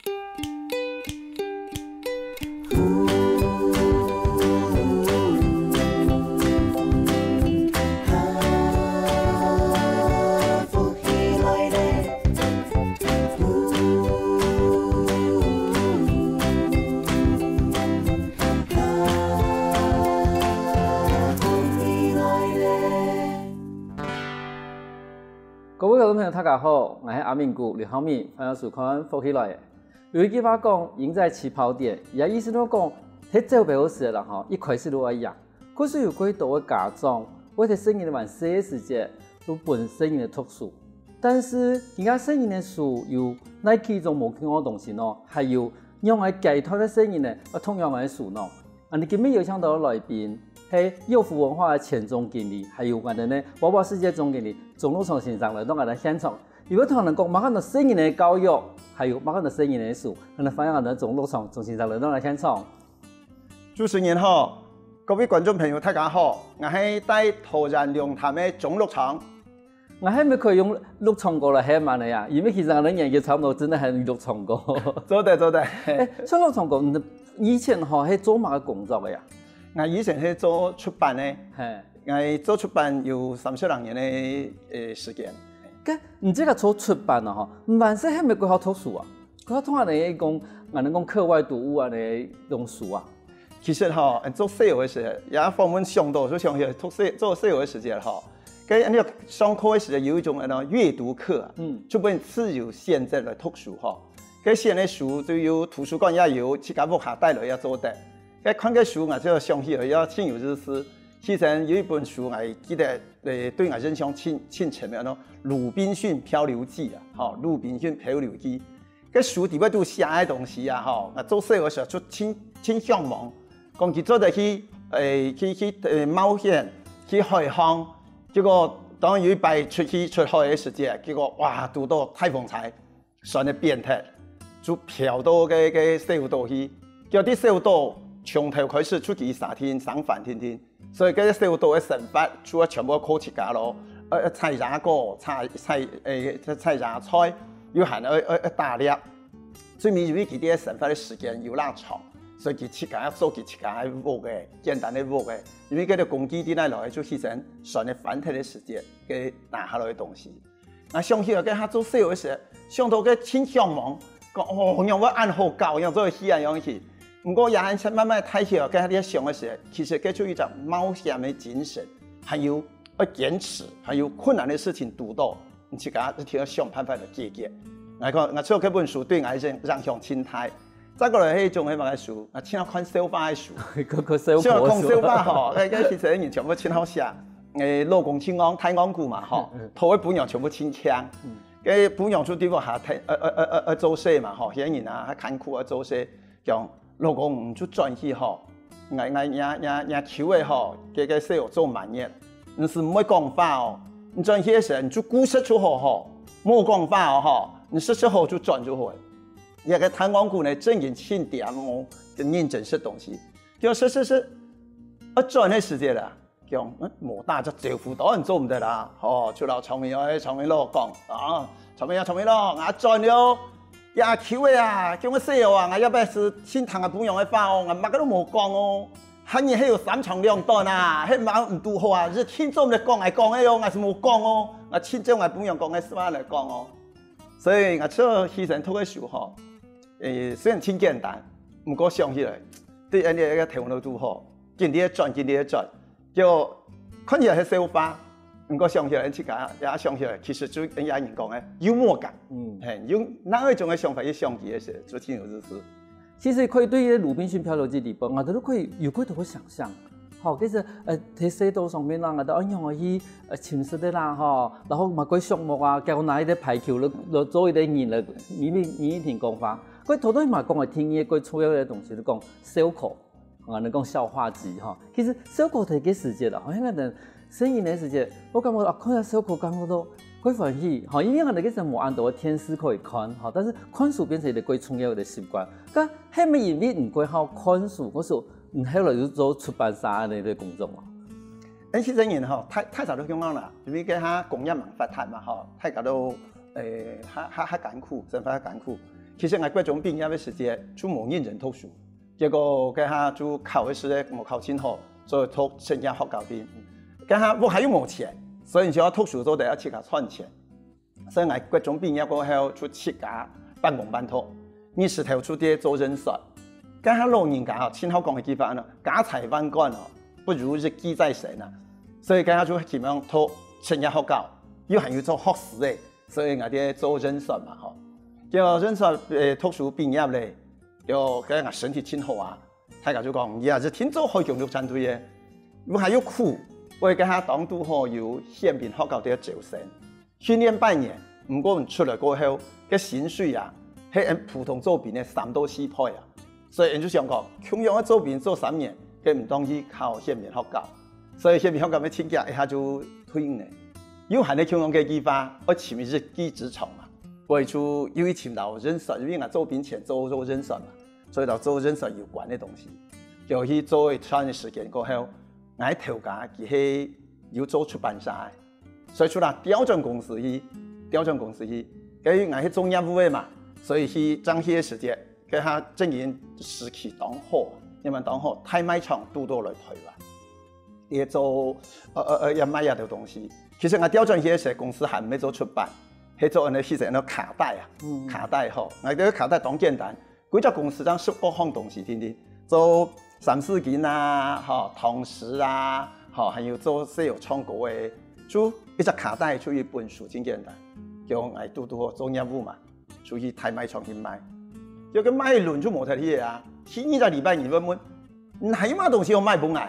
各位观众朋友，大家好，我是阿明谷刘浩明，欢迎收看《福起来》。有一句话讲，赢在起跑点，也意思都讲，迄做不好事啦吼，一开始都一样。可是有几多的家长，为了生意的晚些的时间，都本生意的特殊，但是人家生意的书有哪几种无同的东西呢？还有用来解脱的生意呢？同样的书呢？你今日有请到的来宾。係幼福文化的前总经理，还有我哋呢宝宝世界总经理钟禄松先生来到我哋现场。如果同人讲马上的生意的教育，还有马上的生意的书，我哋欢迎我哋钟禄松钟先生来到我哋现场。主持人好，各位观众朋友大家好，我係帶陶然龍潭的钟禄松。我係咪可以用禄松哥嚟喊嘛你呀？因為其實我哋年紀差唔多，真係係禄松哥。做得。所以禄松哥，以前係做乜嘅工作嘅呀？我以前是做出版的，我做出版有32年的時間。你這個做出版啊，唔係說係咪幾好讀書啊？幾好通下你講，我哋講課外讀物啊，你用書啊？其實做細個時，也訪問上多，就上去做細個時間你上課時有一種閱讀課，就本自由選擇來讀書選的書就有圖書館也有，自家屋下帶來也做得。看個書，我就想起來要心有日思。其實有一本書，我記得對我印象深刻的魯濱遜漂流記》啊，魯濱遜漂流記》。個書裡邊都寫的東西啊，我做細個時候就很向往，講佢做得去冒險，去海航。結果當有一擺出海的時節，結果哇，遇到颱風台，船的變態，就漂到個小島去，叫啲小島。從頭開始出去3天上飯天，所以嗰啲小島嘅成法，除咗全部靠自家咯，採芽果、採芽菜，要行打獵，所以因為佢啲成法嘅時間有拉長，所以佢自家做佢自家嘅屋嘅，簡單嘅屋嘅，因為嗰啲工具啲嚟落去就犧牲船嘅翻體嘅時間，佢拿下來嘅東西。我想起來佢做細個時，想到佢很向往，講讓我按好教，讓做喜愛樣去。不過也係慢慢睇起來，跟佢想嘅時候，其實佢就一種冒險嘅精神，還有堅持，還有困難嘅事情遇到，你自家一定要想辦法來解決。我做嗰本書對我影響深大。再過來係一種乜嘢書？我聽到看小花嘅書，像講小花其實人全部親好寫，老公親安太安固嘛頭嘅本樣全部親強，嘅本樣就對我下睇做事嘛些人啊艱苦做事講。老公唔就轉去我求嘅嘅細路做滿月，你是唔會講法你轉去嘅時候你就故事就好冇講法你實好就轉就好。一個台灣股呢真人輕點認真些東西，叫是，轉嘅時間啦，叫冇大就政府當然做唔得啦，就老聰明佬講聰明佬我轉了。呀，求的啊，叫我細路啊，我要不是先談個本樣的話我乜個都冇講喊你還有3長2短啊，迄嘛唔拄好啊，是聽眾嚟講的我是冇講我親種我本樣講的實話來講所以我做犧牲讀個書雖然挺簡單，不過想起來對人哋個題目都拄好，經歷轉，叫看起來係小花。不過想起來，自家也想起來，其實就人家人講嘅幽默感，用哪一種嘅想法去想起嘅時，就挺有意思。其實可以對於魯濱遜漂流記裡邊，我哋都可以有幾多想象。其實喺西島上面啦，我哋按樣去潛水的啦，然後咪嗰項目啊，叫拿一啲排球嚟做一啲人嚟演一田講法。佢頭先咪講係聽嘢，佢主要嘅東西都講小口，我哋講笑話集其實小口係幾時節啦？好像我哋生意嘅時節，我感覺看下小口感覺到幾歡喜，因為我哋其實冇按到天師可以看，但是看書變成一個最重要嘅習慣。咁係咪因為唔過好看書，嗰時候唔後來就做出版社嘅啲工作啊？其實人太早都咁講啦，因為佢工業忙發達嘛，太搞到較艱苦，生活較艱苦。其实我国中毕业的时间就冇认真读书，结果佢下就考的时咧冇考清好，所以读参加学校边。佢下我还有冇钱，所以你就要读书做得要去家赚钱。所以我国中毕业过后就去家半工半读，你是头出啲做人算。佢下老人家亲口讲嘅句话呢，家财万贯不如日记在身啊。所以佢下就希望读参加学校，又还要做学士诶，所以我哋做人算嘛吼。叫人说读书毕业咧，叫佢我身体挺好啊。大家就讲，也是挺早开强六战队嘅，我还有苦，我跟他当都好有宪兵学校的招生，训练半年，不过出来过后，个薪水啊，系按普通做兵的3到4倍啊。所以人就想讲，同样的做兵做3年，佢唔当去考宪兵学校，所以宪兵学校要请假一下就退呢。有限的同样嘅计划，我前面日记职场嘛。为出因为前头人事，因为我做兵前做人事嘛，所以就做人事有关的东西。就去做一段时间过后，我喺头家佢係要做出版社，所以出啦雕像公司去，佢我係做业务的嘛，所以去爭些時間，佢下經營時期當好，因為當好太賣場都到來退啦，也做也賣一條東西。其實我雕像些時公司還沒做出版。係做那其實那卡帶啊，卡帶吼，我哋卡帶當簡單，幾隻公司將18項東西，天做3、4件啊，吼，同時啊，吼，還有做西有創國嘅，就一隻卡帶就一本書真簡單，叫我都做業務嘛，就去台賣場去賣，叫佢賣一輪就冇睇啲嘢啊，前2個禮拜你問，還有乜東西要賣唔賣？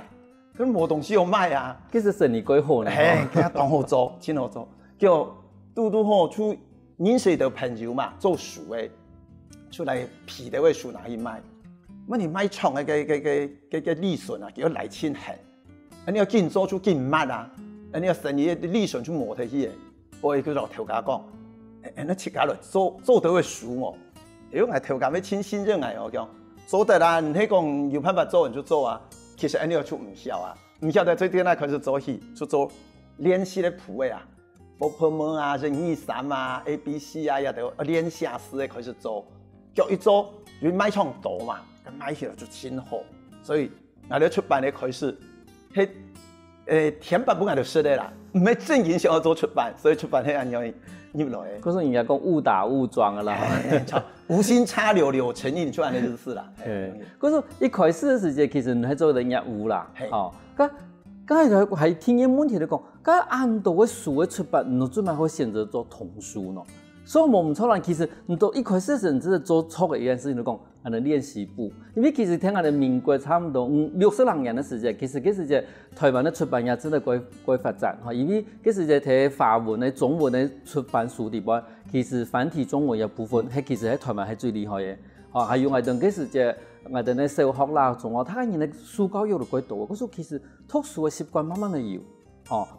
佢冇東西要賣啊，其實生意幾好呢，係，佢當好做，真好做，叫。都好出認識的朋友嘛，做書誒，出來批的位書拿去賣。咁你賣廠嘅利潤啊，叫來錢狠。你要緊做就緊抹啊，你要生意利潤就冇得去嘅。我叫做頭家講，你切下來做到嘅書我，如果係頭家要親信任我講，做得啦，你講有辦法做你就做啊。其實你要出唔曉啊，唔曉得最近咧開始做起，就做聯繫的鋪位啊。Popperman 啊、任意3啊、ABC 啊，也都連下式的開始做，叫一做，因為賣場多嘛，咁賣起來就真好，所以我哋出版的開始，天白本來就是的啦，唔係正經想要做出版，所以出版係咁樣入來的。嗰種人家講誤打誤撞的啦，無心插柳柳成蔭出來的就是啦。嗰種一開始的時間，其實你係做人業務啦，哦，剛才還聽見問題嚟講，咁按到嘅書嘅出版，你專門會選擇做童書咯。所以我唔錯啦，其實你到一開始時，你真係做錯嘅一件事情嚟講，係練習部。因為其實聽我哋民國差唔多60年嘅時間，其實嗰時間台灣嘅出版業真係過發展嚇。因為嗰時間睇華文嘅、中文嘅出版書裏邊，其實繁體中文嘅部分，係其實喺台灣係最厲害嘅。嚇，還有我哋嗰時間。我哋咧小學啦、中學，睇下人哋書教育得幾多。嗰時候其實讀書嘅習慣慢慢地有，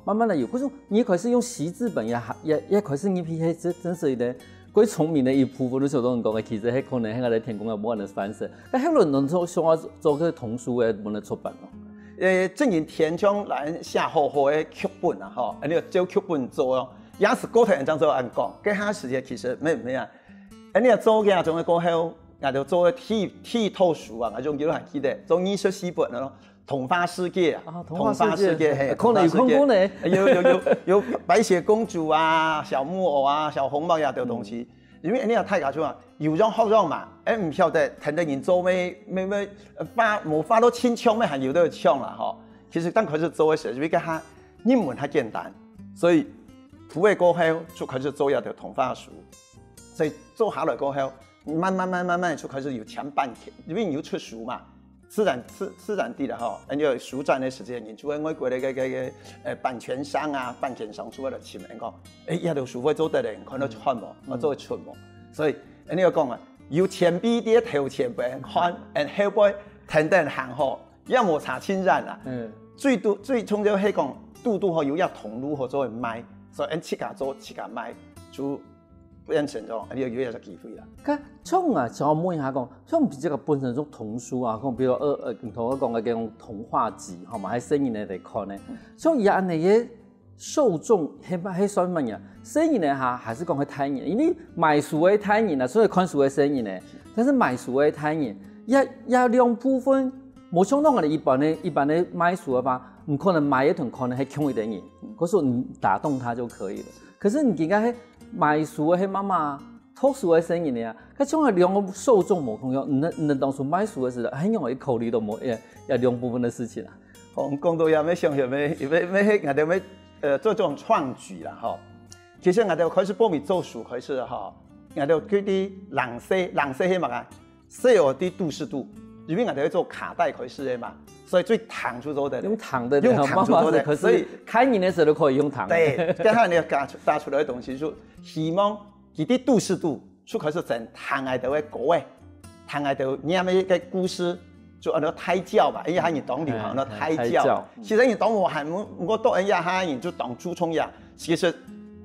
慢慢地有。嗰時候你開始用習字本也開始你批係真係咧，幾聰明嘅一部分，你小當人講嘅，其實係可能喺我哋天公嘅冇人嘅反射。但係輪到想我做個童書嘅冇人出版咯。正因天將來寫好好嘅劇本啊，嗬，你要照劇本做咯。也是嗰頭人咁做按講，嗰下時間其實咩啊，你要做嘅種嘅過後。我就做剃透書啊，我仲叫人記得做24本咯，童話世界啊，童話世界係，可能有白雪公主啊、小木偶啊、小紅帽呀啲東西，因為你要睇下出啊，有樣學樣嘛，唔曉得聽得人做咩冇花到千槍咩，係有得槍啦嗬。其實當開始做嘅時候，因為佢入門係簡單，所以鋪位過後就開始做一條童話書，所以做下來過後。慢慢就開始有搶版權，因為你要出書嘛，自然地啦吼，你要書展的時間，你就會外國的版權商啊、版權商出來簽名講，一條書會做得嚟，看到出冇，我做出冇，所以你要講啊，要前邊啲頭前邊看，後邊停定行好，一冇查清染啦。最重要係講，度好有一同路好做去賣，所以按自家做自家賣就。變成咗，你要有一個機會啦。咁像啊，想我問一下講，像唔係個本身種童書啊，講比如同我講嘅嗰種童話集，係嘛喺聲音嚟看咧，像而家你嘅受众迄算乜嘢？生意呢哈，还是讲去睇人，因为买书会睇人啊，所以看书会生意呢。但是买书会睇人，也两部分，冇相当我哋一般的买书的话，唔可能买一桶可能系穷一点人，可是你打动他就可以了。可是你而家喺买书的迄妈妈。读书的生意呢，佢像係兩個受眾冇同樣，你當初買書嘅時候，很容易考慮到冇有兩部分的事情啦。我們講到要想要我哋做這種創舉啦，吼。其實我哋開始報名做書開始吼，我哋佢啲人寫係乜啊？寫我啲都市度，因為我哋要做卡帶開始嘅嘛，所以最糖出咗的，用糖的，可是開年的時候都可以用糖。對，跟下你打出來的東西就希望。佢啲都市度出開始整唐愛豆嘅歌誒，唐愛豆念嘅個故事就按照胎教吧，人家喊人當流行咯胎教。其實人當我喊我當人家喊人就當朱聰呀，其實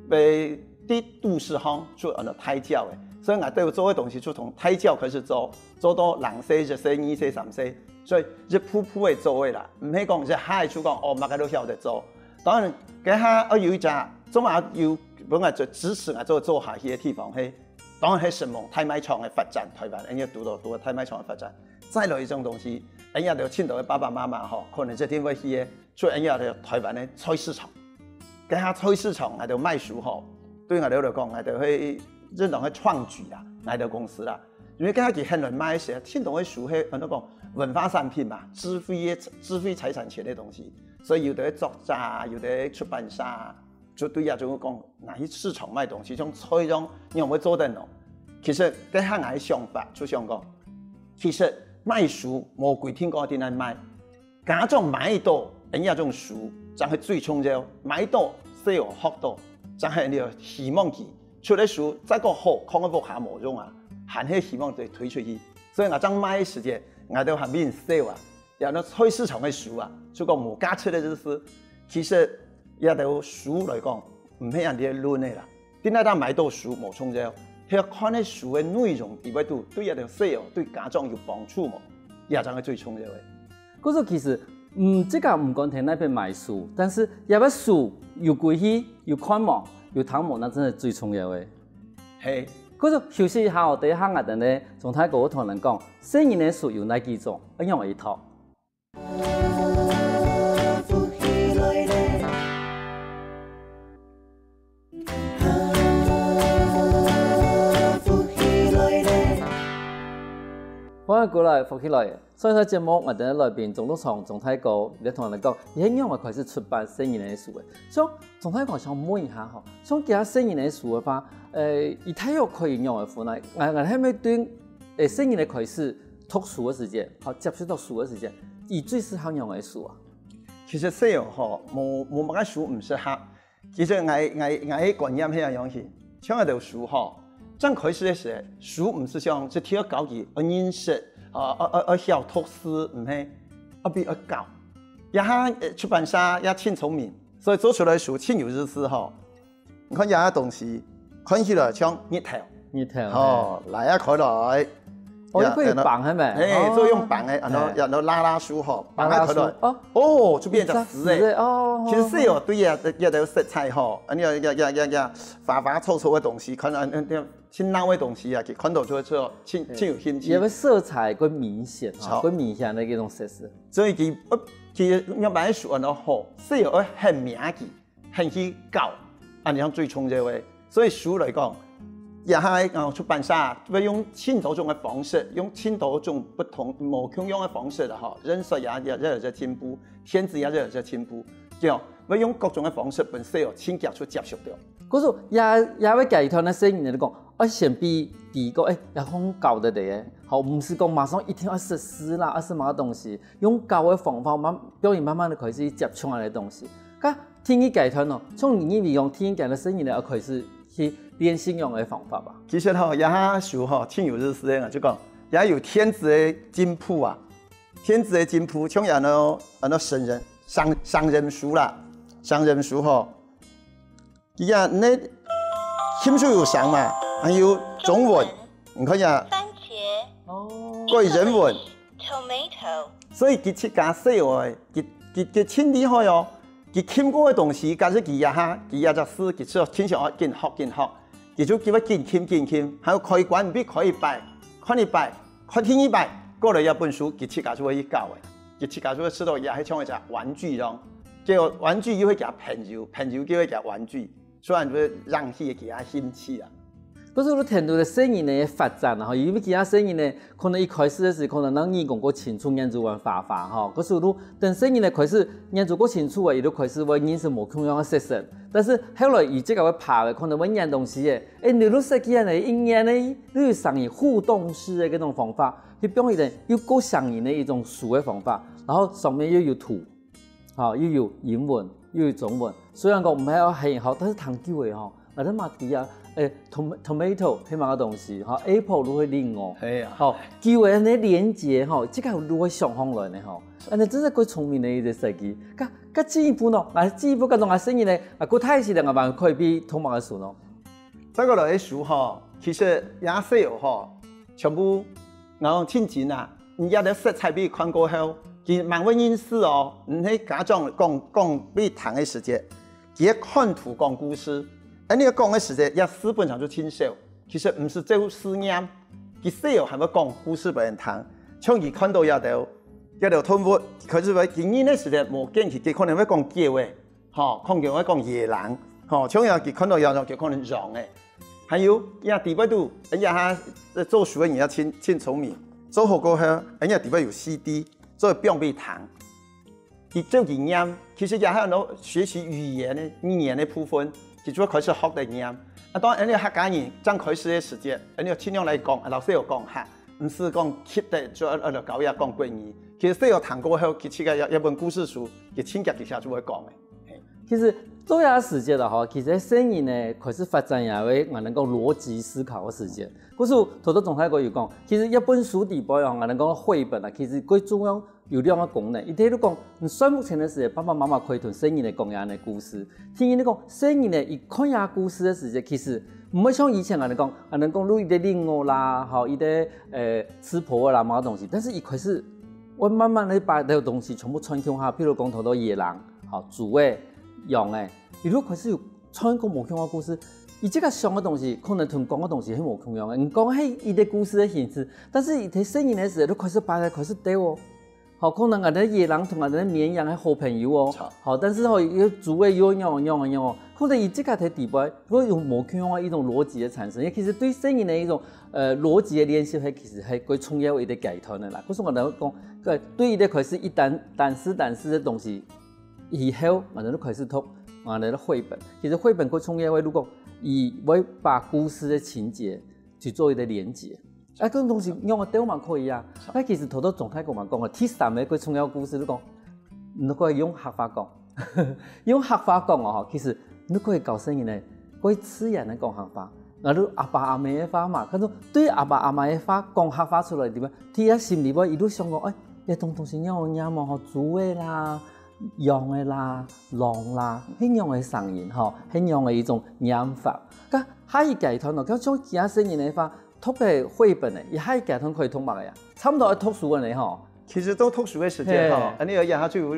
誒啲都市行就按照胎教誒，所以我哋做嘅東西就從胎教開始做到人歲、10歲、2歲、3歲，所以一步步嘅做嘅啦，唔係講一下就講哦，乜嘢都曉得做。當然，佢下我有一隻，總係要。本來就支持我做下去嘅地方，係當然係什麼太賣場嘅發展，台灣人家讀到太賣場嘅發展，再來一種東西，人家就青島嘅爸爸媽媽嗬，可能這天會去嘅，所以人家就台灣嘅菜市場，嗰下菜市場我哋賣書嗬，對我哋嚟講，我哋去認同去創舉啦，我哋公司啦，因為嗰下佢很難賣些，青島嘅書係很多講文化產品嘛，智慧財產權嘅東西，所以有啲作家，有啲出版社。就對呀，就講哪啲市場賣東西，像菜種，你有冇做得喏？其實跟下我嘅想法就想講，其實賣書冇規定嗰啲嚟賣，假裝買到人家種書，就係最重要。買到先有學到，就係你希望佢出嚟書再個好，看個下冇用啊，還係希望佢推出去。所以我將賣時間，我都係免 sale 啊，然後菜市場嘅書啊，就講冇加出嚟就是其實。也對書來講，唔係人哋論嘅啦。點解他買到書冇重要？係看啲書嘅內容點解對一條細對家長有幫助冇？也就係最重要嘅。嗰時其實即個唔講聽那邊買書，但是要把書有歸去、有看網、有睇網，那真係最重要嘅。係。嗰時休息一下，我第一下我哋咧，從泰國我同人講，新年嘅書有哪幾種？一樣一套。歡迎過來，福起來。所以呢節目我哋來賓總督從總太高，你同人哋講，而家我開始出版新年嘅書嘅。想總太高想問一下嗬，想其他新年嘅書嘅話，以體育可以用嘅方法，我係咪對新年嘅開始讀書嘅時間，好接觸到書嘅時間，以最適合用嘅書啊？其實細嗬，冇乜嘅書唔適合。其實我觀念係樣嘢，像我哋書嗬。正開始嘅時候，書唔是像即係教佢認識，曉讀詩，唔係比教。也下出版社也挺聰明，所以做出來書挺有意思嗬。你看有啲東西看起來像日頭，嚟一開來，我可以綁係咪？誒，就用綁嘅，然後拉書嗬，綁開來，哦，就變成詩誒。哦，其實詩哦，對呀，也有色彩嗬，花草嘅東西，可能挺鬧嘅東西啊，佢看到就會做，挺有興趣。因為色彩更明顯，更明顯的一種設施。所以佢要買書安到好，詩哦很名氣，很去教，啊，你講最重要嘅。所以書嚟講。也係出版社會用千多種嘅方式，用千多種不同冇共用嘅方式啦，嗬，人數也有在進步，天資也有在進步，叫會用各種嘅方式本身有千夾出接觸到。嗰時也會介紹那些人嚟講，我先比第一個要用教的嚟嘅，好唔是講馬上一天要實施啦，什麼東西，用教嘅方法表現慢慢地開始接觸下啲東西。咁聽佢介紹咯，從你以為聽介紹聲音嚟開始去練信用嘅方法吧。其實嗬，也書嗬挺有意思嘅，就講也有天資嘅進步啊，天資嘅進步，像人商人書啦，商人書嗬，依家你簽書有商嘛，還有中文，你看下番茄，個人文 ，tomato，所以佢設計細喎，佢挺厲害哦。佢欠過嘅東西，假使佢也就書，佢就經常見學，佢就叫佢見欠，還有開關唔必可以拜，看一拜，看聽一拜，過來一本書，佢設計出去教嘅，佢設計出去知道也係唱一隻玩具咯，叫玩具又會叫朋友叫佢叫玩具，所以就讓佢嘅佢興趣啊。可是，你聽到嘅生意呢發展啊，因為其他生意呢，可能一開始嘅時可能咱義工過清楚研究完方法哈，可是你等生意呢開始研究過清楚啊，伊就開始會認識無同樣嘅設施。但是後來伊這個會拍嘅，可能會研東西嘅，你都設計呢，一研呢，你要上演互動式嘅嗰種方法，去表現呢要夠上演的一種書嘅方法，然後上面又有圖，又有英文，又有中文。雖然講唔係很好，但是談究嘅吼，我哋嘛啲啊。tomato 係乜個東西？哈 ，apple 都會另外，係啊，好，叫人哋連接哈，這個如何想象來呢？哈，安尼真係幾聰明的一個設計。咁進一步呢？進一步嗰種嘅生意呢？個太細嘅話可以比通馬嘅書咯。這個類嘅書哈，其實也細哈，全部我親近啊，你也得色彩俾看過後，佢蠻會認識哦。唔係假裝講俾談嘅時間，佢看圖講故事。你個講嘅時間，也基本上就清晰。其實唔是做試驗，佢細係咪講故事俾人聽？像佢看到一條動物，佢就話今年嘅時間冇見佢可能會講叫嘅，可能會講野狼，像佢看到有就可能狼嘅。還有也地位度，人家做書嘅人也真聰明，做好過後，人家地位有 CD， 做標俾談。佢做經驗，其實也係攞學習語言嘅部分。佢主要開始學的語言，當然你客家人剛開始嘅時間，你要盡量嚟講，老師要講下，唔是講 keep 的，就教嘢講國語。其實細個談過後，佢設計一本故事書，佢親腳底下就會講嘅。其實做下時間啦，其實生意呢開始發展也為我能夠邏輯思考嘅時間。嗰時頭總太過有講，其實一本書底部我能講繪本啊，其實最重要。有兩個功能，一睇都講，你算目前的時候，爸爸媽媽可以同生意嚟講樣的故事。聽人哋講，生意呢，一看下故事的時候，其實唔會像以前人哋講，人講錄一啲靈物啦，好一啲吃婆啦，某個東西。但是一開始，我慢慢地把呢個東西全部串起下，譬如講頭到野狼，好豬誒、羊誒，伊如果開始有串個無同嘅故事，伊這個上嘅東西，可能同講嘅東西係無同樣嘅。你講係伊啲故事嘅形式，但是伊睇生意的時候，都開始把它開始對哦。好，可能我哋野狼同我哋綿羊係好朋友哦。好，但是吼有豬誒有樣哦，可能以這個睇地位，如果用無同樣一種邏輯嘅產生，其實對生意嘅一種邏輯嘅練習係其實係佢重要一個階段嘅啦。嗰時我哋講，對伊啲開始一單詞嘅東西，以後我哋都開始讀我哋嘅繪本。其實繪本佢重要嘅，如果以會把故事嘅情節去做一個連結。嗰種東西用個雕嘛可以啊，其實頭總太講嘛講啊，第三個佢重要故事都講，你可以用客話講，用客話講啊，其實你可以教生意呢，可以自然地講客話，我哋阿爸阿媽嘅話嘛，咁種對阿爸阿媽嘅話講客話出來點啊？啲喺心裏邊一路想講，一種東西讓我聽嘛，嗬，豬嘅啦、羊嘅啦、狼啦，咁樣嘅聲音嗬，咁樣嘅一種念法，咁下一階段咯，咁將其他生意嘅話。讀嘅繪本咧，也係階段可以讀埋嘅呀，差唔多係讀書嘅你嗬。其實都讀書嘅時間嗬，你又下就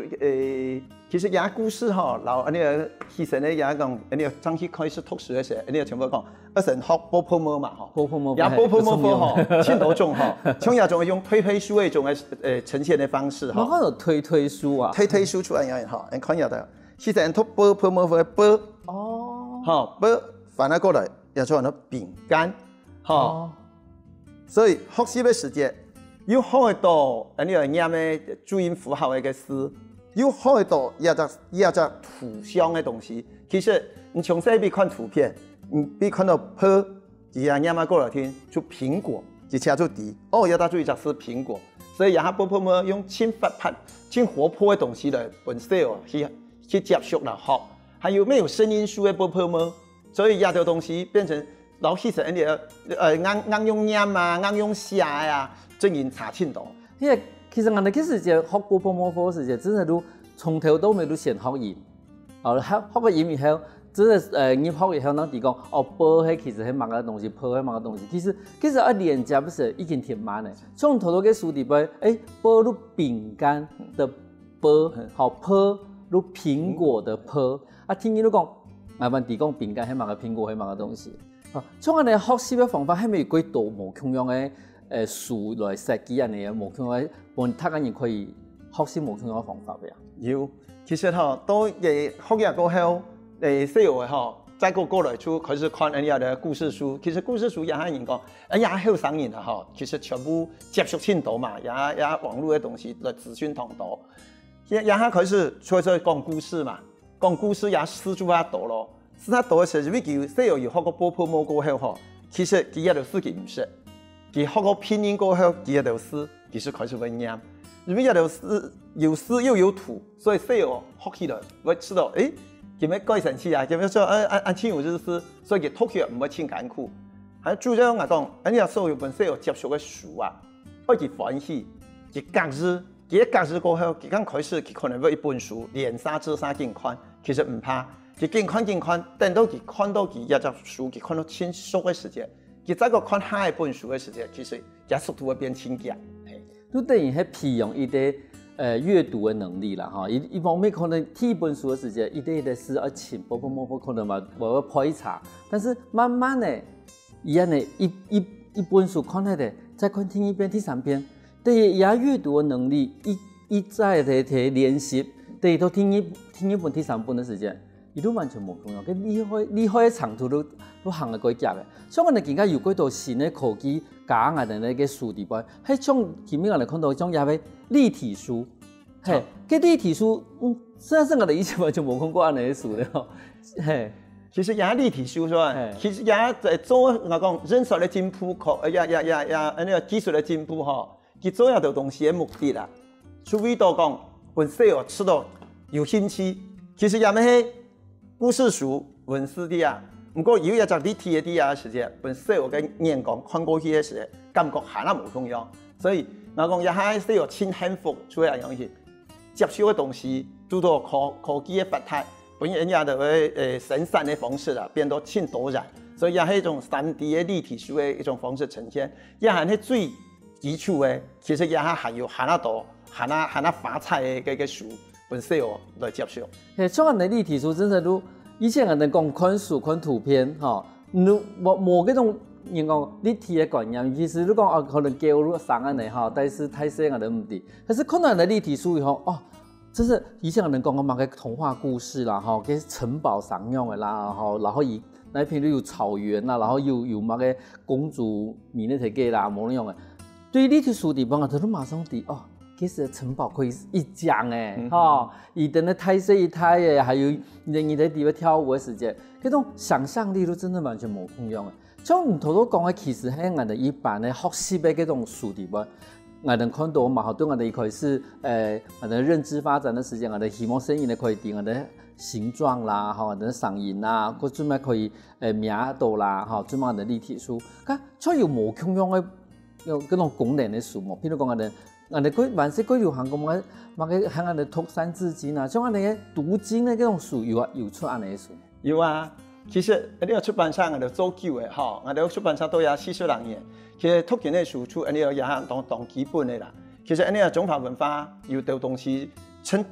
其實也故事嗬，然你其實咧也講，你正式開始讀書嘅時候，你又全部講，一成學波泡沫嘛嗬，波泡沫，也波泡沫嗬，千多種嗬，從也仲用推書嘅一種嘅呈現嘅方式嗬。我講到推書啊，推書出嚟樣嗬，你看下到，其實人讀波泡沫嘅波，哦，波反而過來又做人餅乾。哦，所以學習嘅時間要開到你要念嘅注音符號嘅詩，要開到一隻圖像嘅東西。其實你從細邊看圖片，你邊看到坡，而家念埋過來聽就蘋果，一車就啲，要打注意就係蘋果。所以也係波麼用輕發拍、輕活潑嘅東西嚟本身去接觸嚟學，還有沒有聲音書嘅波麼，所以一條東西變成。老師成日硬用念啊，硬用寫啊，真係差千多。因為其實我哋嗰時就學波泡沫嘅時候，真係都從頭到尾都先學音，學個音以後，真係入學以後，咱哋講波係其實係乜個東西，波係乜個東西。其實一連接不是已經挺慢嘅，從頭到嘅書底部，波都餅乾的波，好波。如苹果的坡啊，听伊都讲，慢慢提供饼干，还买个苹果，还买个东西。啊，像安尼学习的方法，还没有几多无共样的书来设计安尼的无共样的，帮他个人可以学习无共样的方法呀。有，其实都学业过后，细学再过来就开始看人家的故事书。其实故事书也係人講，也後生人啊其實全部接觸很多嘛，也網絡的東西來資訊同多。也開始所以講故事嘛，講故事也試咗下多咯。試下多嘅時候，因為細有學過波波摸過後其實佢也就自己唔識。佢學過拼音過後，佢也就試，其實開始會念。因為也就試有詩又有圖，所以細有學起來會知道，佢咩改成詞啊？佢咩說按天有日詩，所以佢讀起來唔會真艱苦。係主要我講，人家所有本細有接觸嘅書啊，愛佢歡喜，佢隔日過後，佢剛開始佢可能會一本書連三至三件看，其實唔怕。佢見看，等到佢看到佢一隻書，佢看到清熟嘅時間，佢再個看下一本書嘅時間，其實佢速度會變輕嘅。都等於係培養伊啲閱讀的能力啦，哈！一方面可能睇一本書的時間，一啲詩要淺，波波摸摸可能嘛我要破一查，但是慢慢的，伊安尼一本書看下來，再看聽一遍、第三遍，對伊閱讀的能力一再的練習，對都聽一本、第三本的時間。伊都完全無共樣，佢厲害嘅長途都行得過夾嘅。所以我哋而家有幾多新嘅科技加我哋嘅書地方，喺種前面我哋看到種也係立體書，係，嗰立體書，實際上我哋以前完全冇看過安尼嘅書咧，係。其實也立體書是吧？其實也在做我講人數嘅進步，技術嘅進步佢做一條東西嘅目的啦。除非到講本細個吃到有興趣，其實也咪係。故事書、文字啲啊，不過有一隻立體嘅啲啊時間，本細我嘅眼光看過去嘅時候，感覺係那冇同樣，所以我講也係細個真幸福，做一樣嘢，接受嘅東西，做到科技嘅發達，本人家就會生產嘅方式啦，變到真多元，所以也係一種3D 嘅立體書嘅一種方式呈現，也係最基礎嘅，其實也係還有係那多，係那發財嘅書。本細我來接受。像我哋立體書真係都，以前我哋講看書看圖片，冇嗰種人講立體嘅觀念。其實你講可能教育上安尼但是太細我哋唔知。可是看到人哋立體書以後，真是以前我哋講嘅嘛個童話故事啦，嘅城堡上用嘅啦，然後以那片都有草原啦，然後有嘛個公主米那條嘅啦，冇用嘅。對立體書地方我哋都馬上知其實城堡可以一講誒，伊等咧太細一太誒，還有人在地方跳舞嘅時間，嗰種想象力都真係完全冇共樣嘅。像唔頭都講嘅，其實喺我哋一般嘅學習嘅嗰種書地方，我哋看到嘛，對我哋可以是我哋認知發展嘅時間，我哋希望聲音咧可以定我哋形狀啦，我哋聲音啦，嗰種咩可以名度啦，專門我哋立體書，咁所以有冇共樣嘅有嗰種功能嘅書目，譬如講我哋萬世幾流行咁嘅，嘛個喺我哋讀三字經啊，像我哋嘅讀經嘅嗰種書有出安尼嘅書。有啊，其實呢個出版社我哋做久嘅，我哋出版社都有40多年。其實讀經嘅書出呢個也係當基本嘅啦。其實呢個中華文化有啲東西，親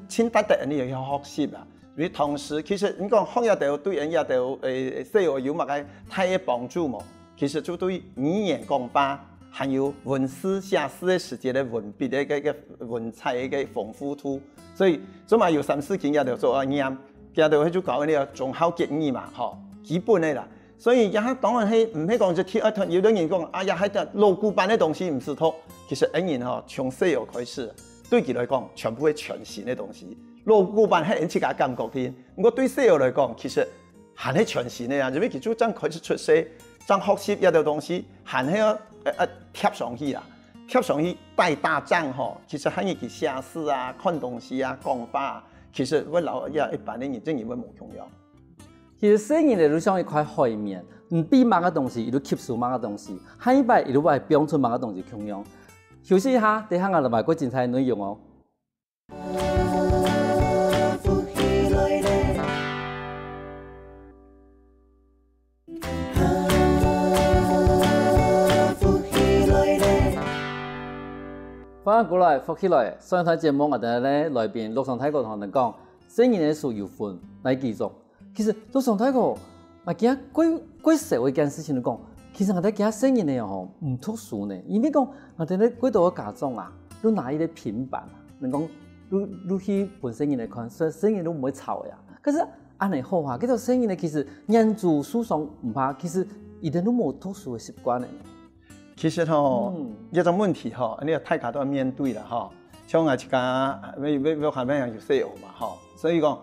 得呢個要學習啦。因為同時，其實你講學一條對人一條細個有乜嘅太嘅幫助冇？其實就對語言講法。還有文字寫詩嘅時節嘅文筆嘅文采嘅豐富度，所以做埋有三四件也就做念，也就去搞呢個中考結語嘛，基本嘅啦。所以也當然係唔係講就聽有啲人講，呀喺度鑼鼓辦嘅東西唔識讀，其實人從細個開始，對佢來講全部係全新嘅東西。鑼鼓辦係人自家感覺啲，不過對細個來講，其實係全新嘅啊，因為佢就真開始出世，真學習一條東西，係喺貼上去啦，貼上去帶大帳其實喺你去寫詩啊、看東西啊、講法啊，其實我老一般的人真係會冇重要。其實細人哋都像一塊海綿，唔俾乜個東西，伊都吸收乜個東西，下一擺伊都會變出乜個東西重要。休息一下，等下我哋埋個精彩內容哦。翻過來，復起來，上台節目我哋咧來賓陸上泰國同我哋講，声音的数有分哪几种？其实都上太个，啊，今过社会件事情来讲，其实我哋今声音的吼唔特殊呢，因为讲我哋咧几多个家长啊，都拿伊个平板啊，你讲你去本声音来看，声音都唔会吵呀。可是安尼好啊，这个声音呢，其实人做书上唔怕，其实伊哋都冇特殊的习惯呢。其实吼，这种问题吼，你大家都要面对啦吼。像我一家要下面有细学嘛吼，所以讲，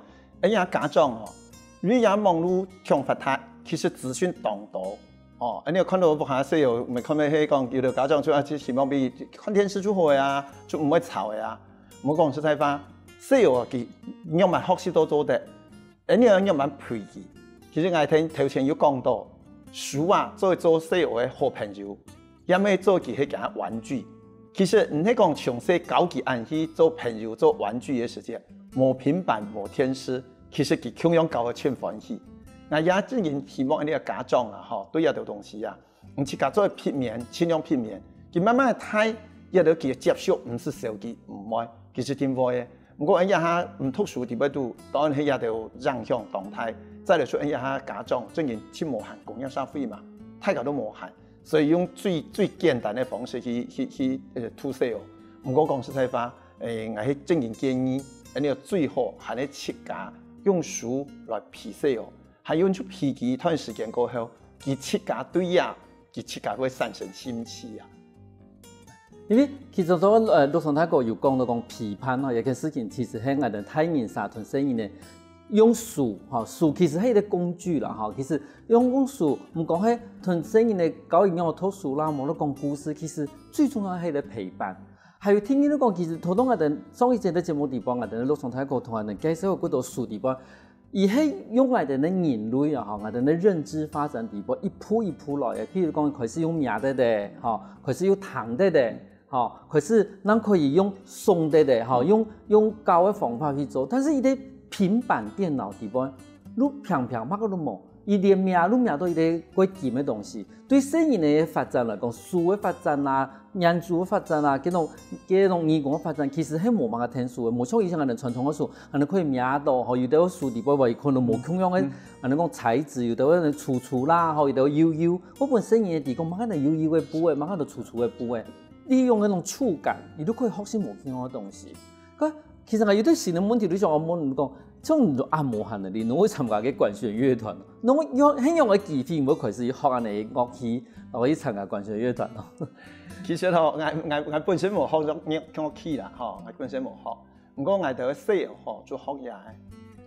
家长吼，你也网络强发达，其实资讯当多哦。你看到不下细学，咪看咩迄讲，有的家长就希望比看电视就好呀，就唔会吵的呀。我讲实在话，细学佢要蛮学习多的，要蛮配嘅。其实我听头前有讲到，书啊，作为做细学的好朋友。也咪做佢迄件玩具，其实唔係講從細搞佢按去做朋友做玩具嘅時間，無平板無天師，其實佢咁樣搞嘅全歡喜。我也真然希望呢個家長啊，吼對一條東西啊，唔是教做片面，盡量片面，佢慢慢睇，一路佢接受，唔是手機唔愛，其實點會嘅。不過下唔特殊地方度，當然係一條讓向動態，再嚟說下家長真然去無限供應社會嘛，大家都無限。所以用最簡單的方式去吐細哦。唔過講實在話，我係正然建議，你最好係你設計用書來批細哦，係用出批幾段時間過後，佢設計對呀，佢設計會產生興趣啊。因為其實都陸上太個有講到講批判啊，一件事情其實係我哋太人沙屯聲音嘅。用書，書其實係一個工具啦，其實用書唔講係同聲音嘅教營養嘅圖書啦，冇得講故事，其實最重要係一個陪伴。還有聽見你講，其實頭當我哋上一節嘅節目地方，我哋陸上太個同我哋介紹嗰度書地方，而係用我哋嘅人類啊，我哋嘅認知發展地方一步一步來嘅。譬如講，佢是用命的嘅，佢是用糖的嘅，佢是咱可以用鬆的嘅，用教嘅方法去做，但是伊啲平板電腦地方，你平乜個都冇，伊連命都一個關鍵嘅東西。對聲音嘅發展來講，書嘅發展啊，人族嘅發展啊，嗰種語言嘅發展，其實係冇乜嘅天數嘅。冇像以前我哋傳統嘅書，我哋可以命到，有啲書地方話可能冇同樣嘅，我哋講材質，有啲粗粗啦，有啲幼幼。我本聲音嘅地方，乜嘢幼幼嘅部位，乜嘢粗粗嘅部位，利用嗰種觸感，你都可以學習冇同樣嘅東西。其實我有啲時嘅問題，你像我問講，像你按無限嘅，你會參加嘅管弦樂團，我用很用嘅機會，唔會開始學安尼樂器，我去參加管弦樂團咯。其實吼，我本身冇學樂器啦，吼，我本身冇學，不過我哋細吼做學嘢，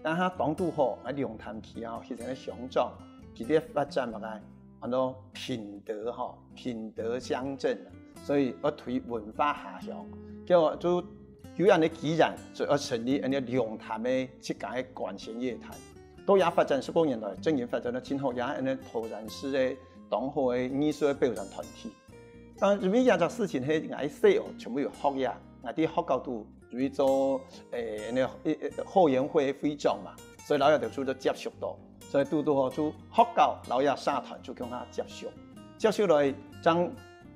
但係當都好，我用彈器啊，其實係上漲，佢啲發展乜嘅，很多品德吼，品德相正，所以我推文化下鄉，叫做。有人嘅既然就要成立人哋龍潭嘅設計管弦樂團，都也發展10多年來，正然發展到今後也人哋投燃式嘅當好嘅藝術嘅表演團體。但係呢件事情係我細學全部要學嘢，我啲學校都做做後援會會長嘛，所以老爺就做咗接觸到，所以都好做學校老爺社團就叫他接觸來將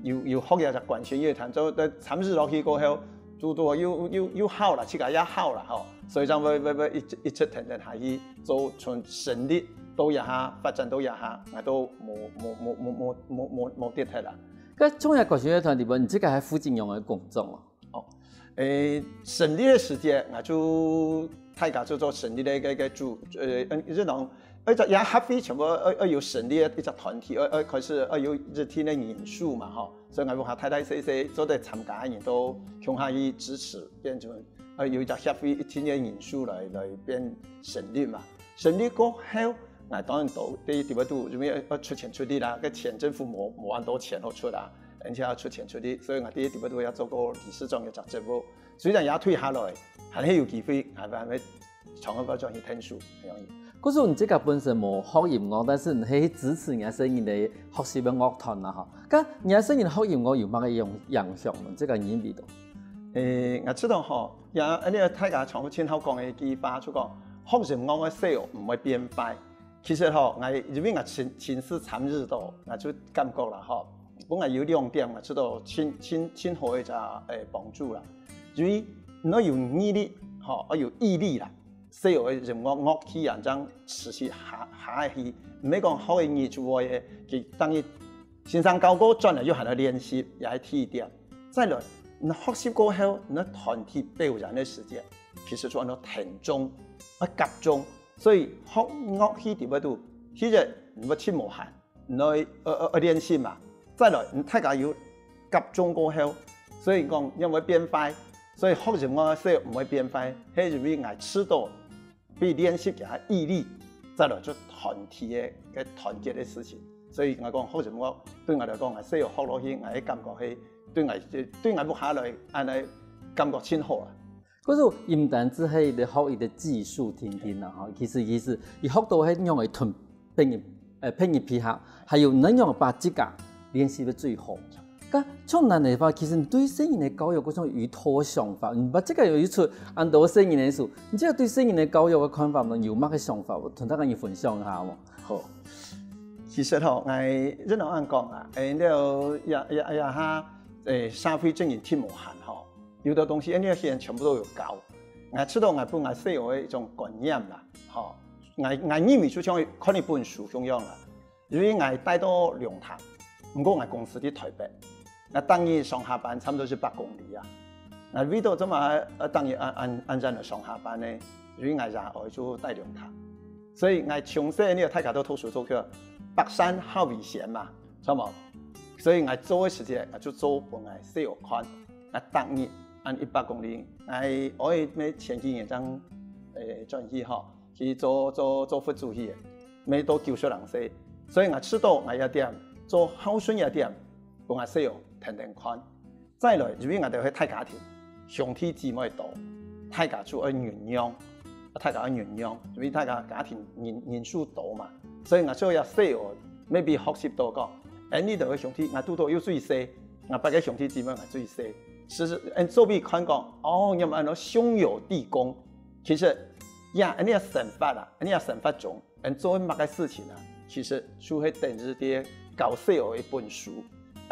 有學嘢就管弦樂團做參與落去過後。都又好啦，自家也好啦，吼，所以就一出停下去做從成立到一下發展到一下，我都冇跌退啦。咁中日管弦樂團裏邊，你這個喺附近用嘅工作哦，成立嘅時間，我就大家就做成立嘅主，這種也合肥全部要成立一隻團體，開始有日天嘅人數嘛，吼。所以我話太細做得參加嘅人都向下去支持，變成有一隻協會一天嘅人數來變成立嘛。成立過後，我當然都啲地方都因為要出錢出力啦，個錢政府冇咁多錢好出啦，而且要出錢出力，所以我啲地方都要做個理事長嘅職務。雖然也退下來，還係有機會係咪從一個轉去聽書很容易。嗰時候你這個本身冇學音樂，但是你係支持人家聲音嘅學習嘅樂團啦，嚇。咁人家聲音學音樂有乜嘅影響呢？這個演變到。我知道嗬，有呢個大家從前後講嘅句話，就講學音樂嘅時候唔會變壞。其實嗬，我因為我親自參與到，我就感覺啦，嗬，我有兩點，我知道親好嘅就幫助啦。至於我有毅力，嗬，我有毅力啦。西游的任何乐器啊，将持续下去，唔係講學嘅業做嘅，佢等於先生教歌轉嚟要行去練習，也係提點。再來，你學習過後，你團體表演嘅時間，其實做到停中、集中，所以學樂器點樣都，其實唔會切無限，你練習嘛。再來，你大家要集中過後，所以講因為變快，所以學任何事唔會變快，係因為捱遲到，比練習嘅毅力，再來做團體嘅團結嘅事情。所以我講學任何對我嚟講，係需要學落去，我嘅感覺係對我不下來，安尼感覺真好啊。嗰種唔單止係你學伊嘅技術天天啦，嚇，其實伊學到係樣嘅團拼配合，還有能樣把自家練習得最好。咁從難嚟話，其實對聲音嘅教育嗰種有套想法，唔把這個有出按到聲音嘅數，你即係對聲音嘅教育嘅看法，有乜嘅想法？同大家分享一下喎。好，其實吼，我任何人講啊，你下社會正然天無限吼，有啲東西呢啲人全部都要教。我知道我本我需要嘅一種觀念啦，吼，我認為就像看一本書咁樣啦，因為我帶到龍潭，唔過我公司喺台北。我當日上下班差不多是8公里啊！我為到怎麼當日按照的上下班呢？因為我然後就帶兩趟，所以我從細呢個大家都讀書做叫北山好危險嘛，知冇？所以我做嘅時間我就做本來需要看，我當日按100公里，我咩前幾年將轉去嗬，去做輔助去，咩都教書人士，所以我知道我一點做孝順一點，本來需要。停看，再來，因為我哋去大家庭，兄弟姊妹多，大家就愛原諒，大家愛原諒，因為大家家庭人數多嘛，所以我需要細個，maybe 學習到講，呢度嘅兄弟，我拄到要最細，我8個兄弟姊妹我最細，其實做俾看講，哦，因為按照兄友弟恭，其實呀，呢個神法啊，呢個神法中，做乜嘅事情啊，其實就係等於啲教細個一本書。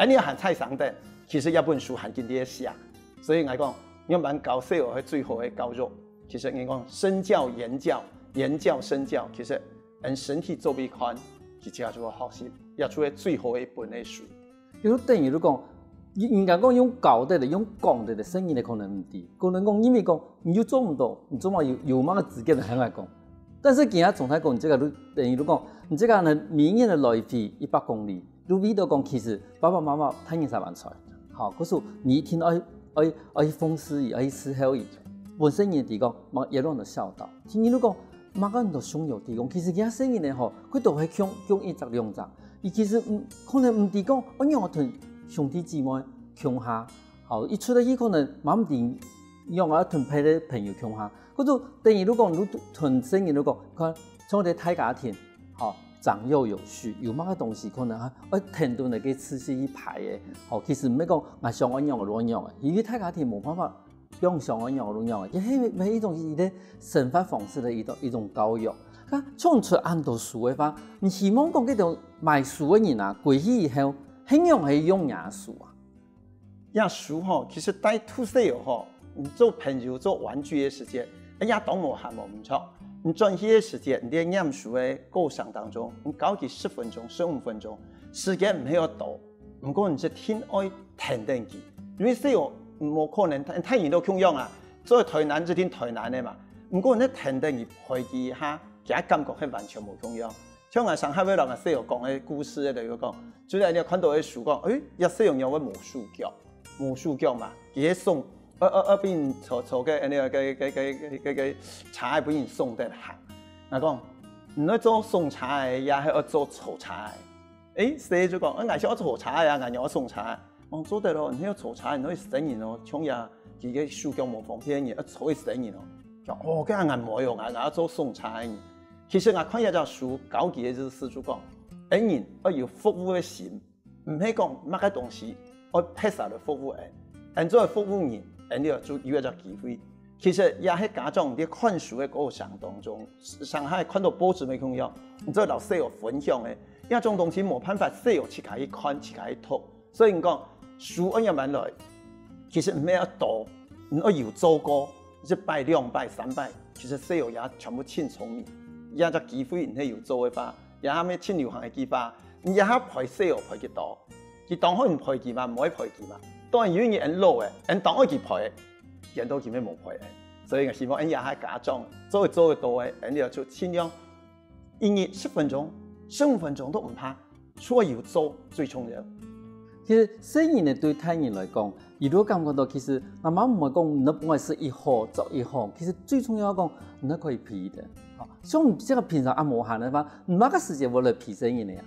你要行菜上的，其實一本書行緊啲寫，所以我講，要唔然教細個係最好嘅教育。其實我講身教言教，言教身教，其實按身體做俾看，其實就學習，也出係最好嘅一本嘅書。有等於你講，人家講用教的嚟，用講的嚟，聲音嘅可能唔低，可能講因為講你就做唔到，你做嘛有乜嘅資格嚟向外講？但是今日總體講，你這個等於你講，你這個呢明年嘅來回100公里。如味道講，其實爸爸媽媽睇見曬完出來，好，嗰時你一聽愛風思意，愛思考伊，本身嘅地講，嘛一路就笑到。聽你講，乜個人都想有地講，其實佢聲音咧吼，佢都係強1集2集，伊其實可能唔地講，我讓我同兄弟姊妹強下，好，一出嚟伊可能冇唔定，讓我同配嘅朋友強下，嗰時等於如果你同聲音如果，看從我哋大家庭，好。長幼有序，有乜嘅東西可能停頓嚟嘅次序一排嘅，哦，其實唔係講我想安樣就安樣嘅，因為大家庭冇辦法用想安樣就安樣嘅，亦係一種伊嘅生活方式嘅一種教育。咁創出按到書嘅話，你希望講嗰種賣書嘅人啊，過去以後，點樣係用野書啊？野書吼，其實帶土細吼，你做朋友做玩具嘅時間，也當無限無唔錯。你專業嘅時間，你喺念書嘅過程當中，你搞佢10分鐘、15分鐘，時間唔係好多。唔過你只天愛停定佢，因為細個冇可能太遠都共樣啊。做台南就聽台南嘅嘛。唔過你停定佢回憶下，其實感覺係完全冇共樣。像我上海尾人嘅細個講嘅故事咧，就講，就係你看到嘅書講，一細個有個魔術腳嘛，佢送。俾人坐嘅個茶俾人送得行。我講，唔去做送茶嘅，也係要做炒茶嘅。細就講，我想做茶呀，我送茶。我做得咯，你要做茶，你可以生意咯。像呀，佢嘅書腳冇方便嘅，做生意咯。講哦，咁我冇用，我做送茶嘅。其實我看一隻書，搞幾個字就講，人要有服務嘅心，唔係講乜嘅東西，要撇曬嚟服務人，人做服務人。你就有一個機會，其實也係家長啲看書嘅過程當中，上海看到報紙咪咁樣，你做老師有分享嘅，一種東西冇辦法細個自家去看，自家去讀，所以你講書按入慢來，其實唔係要多，你要有做過，1拜2拜3拜，其实西药也全部真聪明，也只机会唔係要做嘅話，也係咩真流行嘅機法，也係配西藥配幾多，佢當可唔配幾嘛，唔可以配幾嘛，當然有啲人攞嘅，人當可以配，人都見咩冇配嘅，所以我希望人也係假裝做嘅多嘅，人哋就盡量1日10分鐘、15分鐘都唔怕，所以要做最重要。其實生意呢對太人來講，如果感覺到其實媽媽唔係講你本來是一行做一行，其實最重要講你可以批的。像你這個平常無限的話，你哪個時間我來批生意呢呀？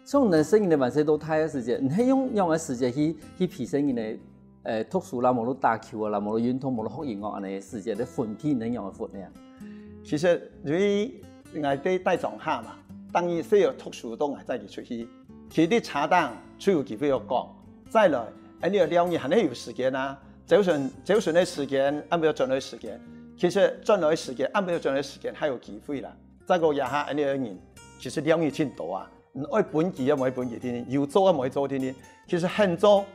像你生意的完事都太嘅時間，你係用嘅時間去批生意呢？讀書啦，無論打球啦，無論運動，無論學英語安尼時間，你分批能用嘅分呢？其實你我哋帶狀下嘛，當然需要讀書都係再佢出去。其實啲茶檔最有機會要講，再來，你要了解係咪有時間啊？就算嘅時間，啱唔啱賺嘅時間？其實賺來嘅時間，啱唔啱賺嘅時間，還有機會啦。再個一下，你個人其實了解真多啊！唔愛本機啊，唔愛本機天，要做啊，唔愛做天。其實很多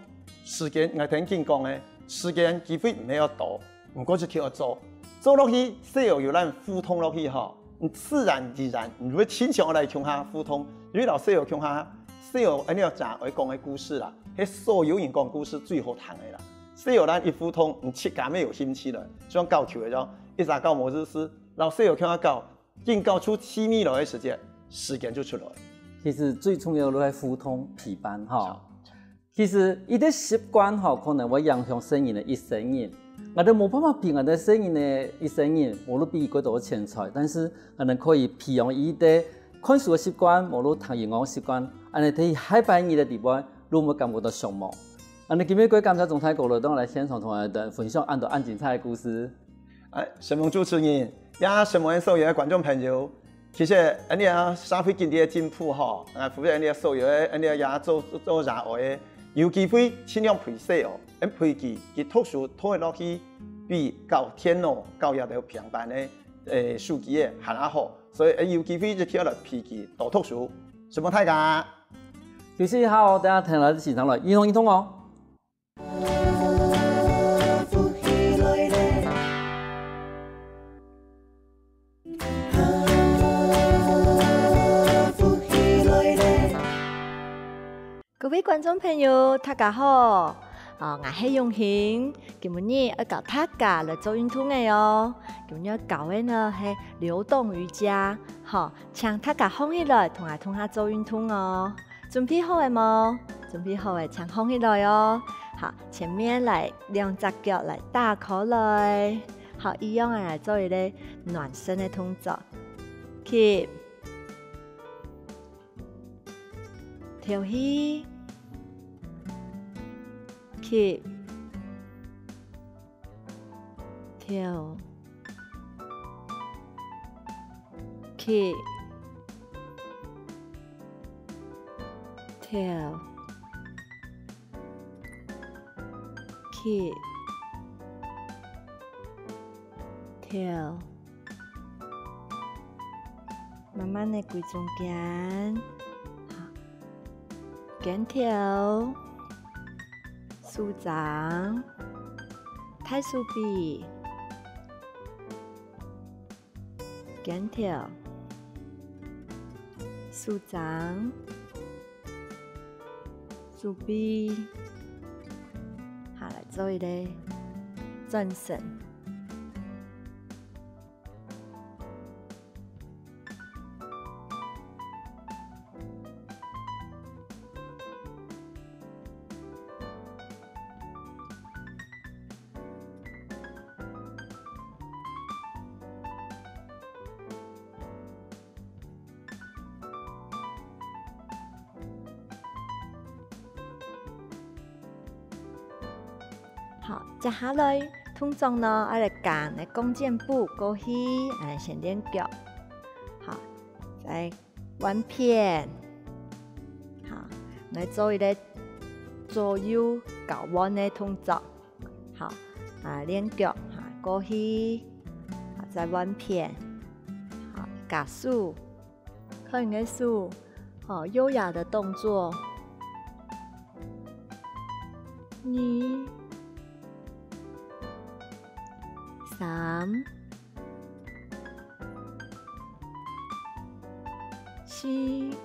時間，我聽見講嘅時間機會唔係要多，唔過就叫我做落去，西藥要咱互通落去嗬，自然而然，唔會親像我嚟向下互通，因為老西藥向下。西藥你要講我講嘅故事啦，係所有人講故事最好聽嘅啦。西藥咱一互通，唔切假咩有興趣啦，像教球嗰種，一扎教末日師，老西藥向下教，經教出7米來嘅時間就出來。其實最重要都係互通陪伴哈。其實一啲習慣哈，可能會影響生意嘅一生人。我哋冇辦法變我哋生意嘅一生人，無論比佢多錢財，但是我哋可以培養一啲看書嘅習慣，無論讀英語嘅習慣。安尼睇海擺二嘅地方，你有冇感覺到上網？安尼今日感謝總裁過來，當我來現場同我哋分享按精彩嘅故事。新聞主持人，也新聞所有嘅觀眾朋友，其實你啊社會經濟嘅進步吼，扶持你所有嘅你也做熱愛嘅，有機會盡量陪西哦，陪佢讀書讀落去，比教電腦教嘢到平板嘅手機嘅還要好，所以有機會就叫來陪佢多讀書。什麼大家？休息一下哦，等下聽下現場來，一通哦。各位觀眾朋友，大家好，我係永興，今日要教大家來做運動嘅哦。今日教嘅呢係流動瑜伽，請大家放起來，同下做運動哦。準備好嘅冇？準備好嘅，請放起來哦。好，前面嚟兩隻腳嚟打開來，好，一樣嚟做一個暖身嘅動作。Keep， 跳起 ，Keep， 跳 ，Keep。跳 ，keep， 跳，慢慢的歸中間，好，肩跳，豎掌，太豎臂，肩跳，豎掌。手臂，好來做一個轉身。好，接下來通常呢，我哋揀嘅弓箭步過去，先練腳，好，再彎片，好，來做一個左右交彎嘅動作，好，練腳，過去，好，再彎片，好，加速，看你嘅速，好，優雅的動作，你。3、7、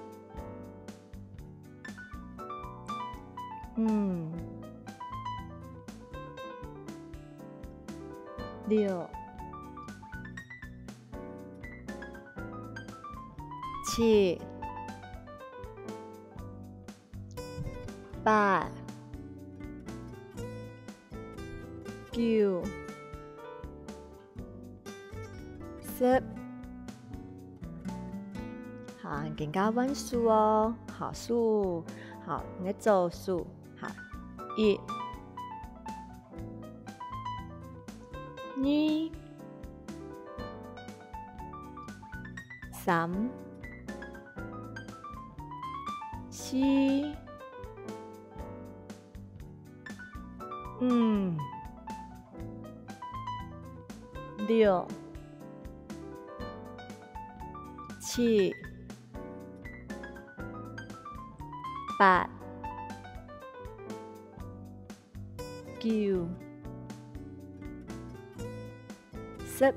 6、7、8、9、10。好，更加弯数哦。好，数，好，你做数，好，1、2、3、4、5、6、7、8、9、10。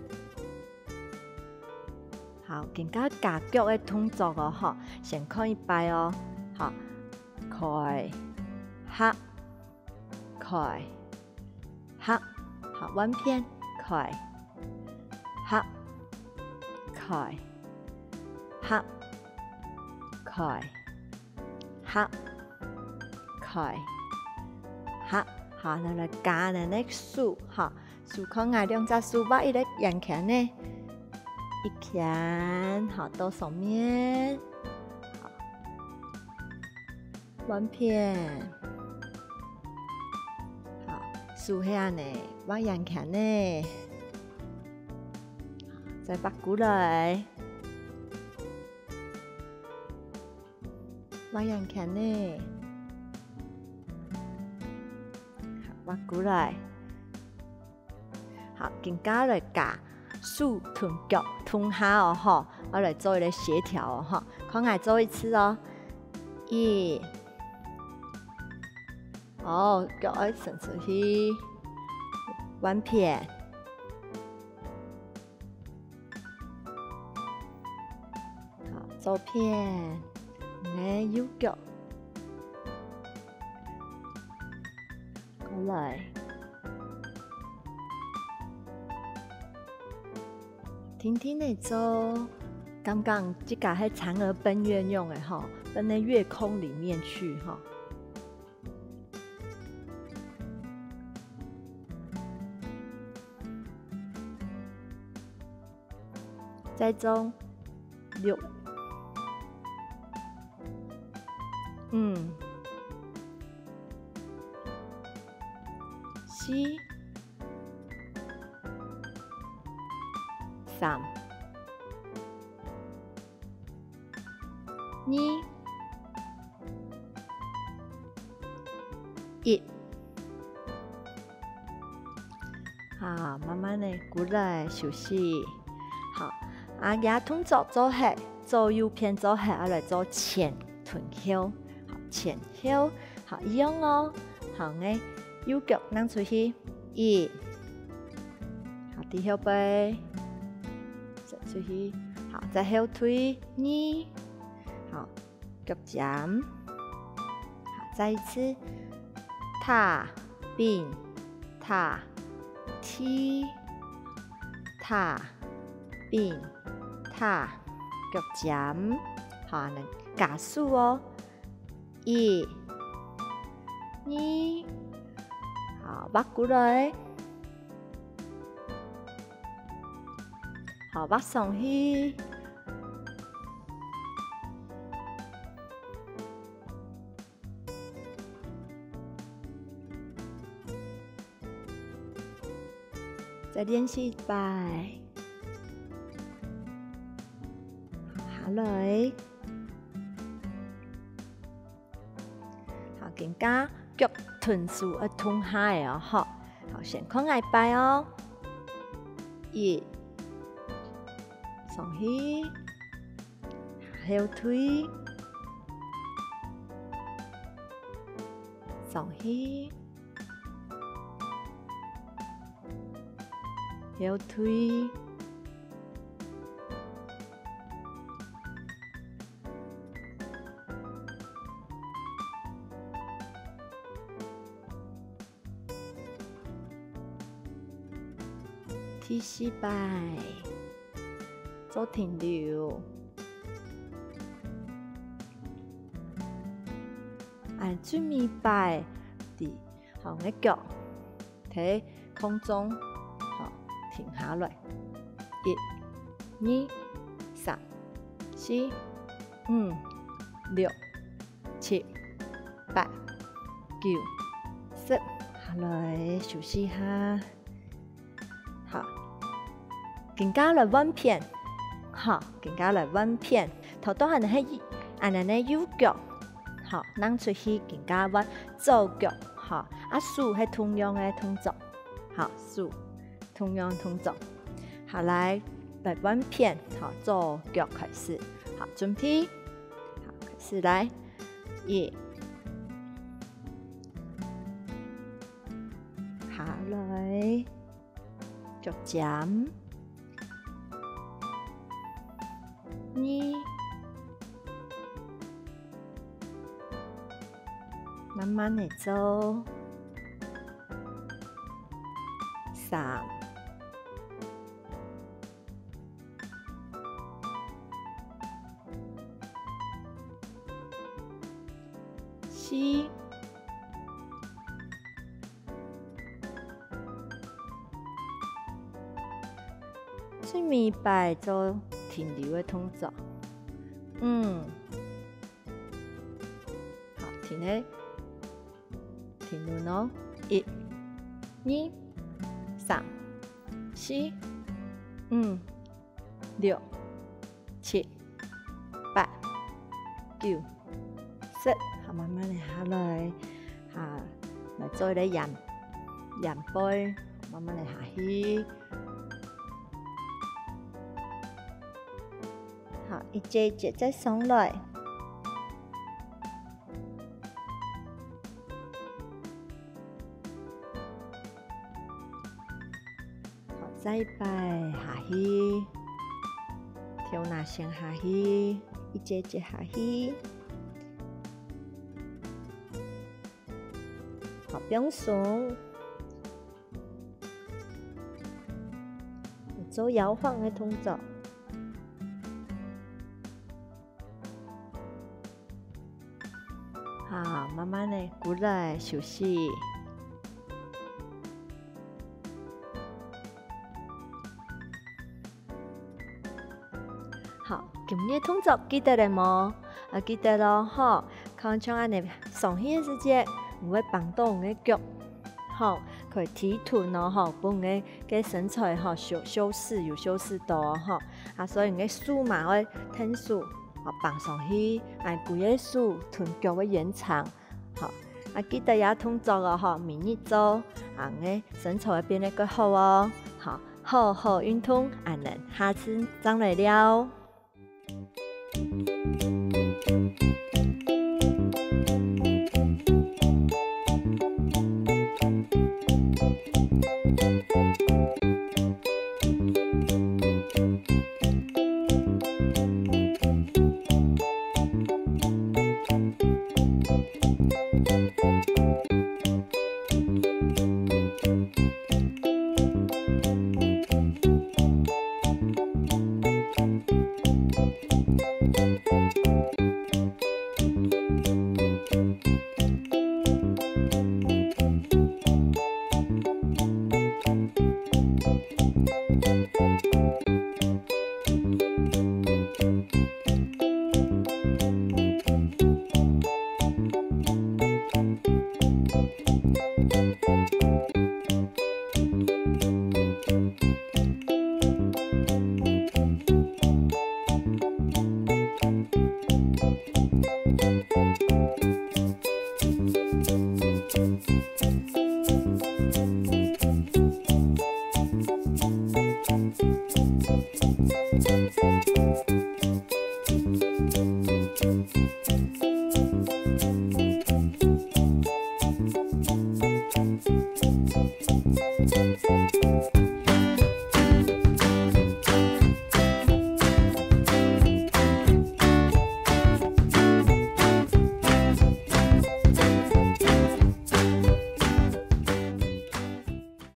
好，更加加脚的动作哦，哈，先看一摆哦，好，开、合、开、合，好，弯片，开、合、开、合、开、合、开、合，好，咱来加咱的数，哈，数看下两只数把伊咧扬起呢。一看，好，到上面，好，弯片，好，竖下呢，往阳看呢，再把过来，往阳看呢，好，把过来，好，更加来加。竖臀脚臀下哦，哈，我来做一个协调哦，哈，看下做一次哦，1，哦，脚要伸出去，弯片，好，左片，你右脚，过来。天天的做，刚刚这个是嫦娥奔月用的哈，奔在月空里面去哈。再做6、5、7、3、2、1，好，慢慢的过来休息。好，牙动作做下，左右偏做下，来做前臀后，好，前后，好，一样哦。好诶，右脚拿出去，1，好，低后背。出去，好，再后推2，好，脚尖，好，再一次踏并踏踢踏并踏脚尖，好，能加速哦，1、2，好，把过来。好，把上去，再练习一摆，下来，好，更加脚臀数要臀下哦，好，好，先看下一摆哦，1。上去，后推，上去，后推，第4摆做停留，按最尾摆伫红个脚喺空中，好停下来，1、2、3、4、5、6、7、8、9、10，下来休息下。好，更加来弯片，好，更加来弯片。头都系按呢右脚，好，扔出去更加弯，左脚，好，手系同样的动作，好，手同样动作。好，来弯片，好，左脚开始，好，准备，好，开始来，1，下来。腳尖，2，慢慢地走，3，4。最尾摆做停留的动作，好，停咧，停留咯，1、2、3、4、5、6、7、8、9、10，好，慢慢地下來，來做一個仰背，慢慢地下去。好，一節一節再上來，好，再擺下去，跳那先下去，一節一節下去，好，不用鬆，做搖晃的動作。好，慢慢的過來休息。好，今日動作記得了冇？記得咯，吼，看像安尼上去嘅時節，唔會綁到我嘅腳，吼，佢提臀咯，吼，幫我嘅身材吼修飾有修飾到，吼，所以我嘅手嘛會挺手。好，綁上去，按規個手臀腳嘅延長，好，記得也動作哦，吼，明日做，個身材會變得更好哦，好好運動，能下次再來了。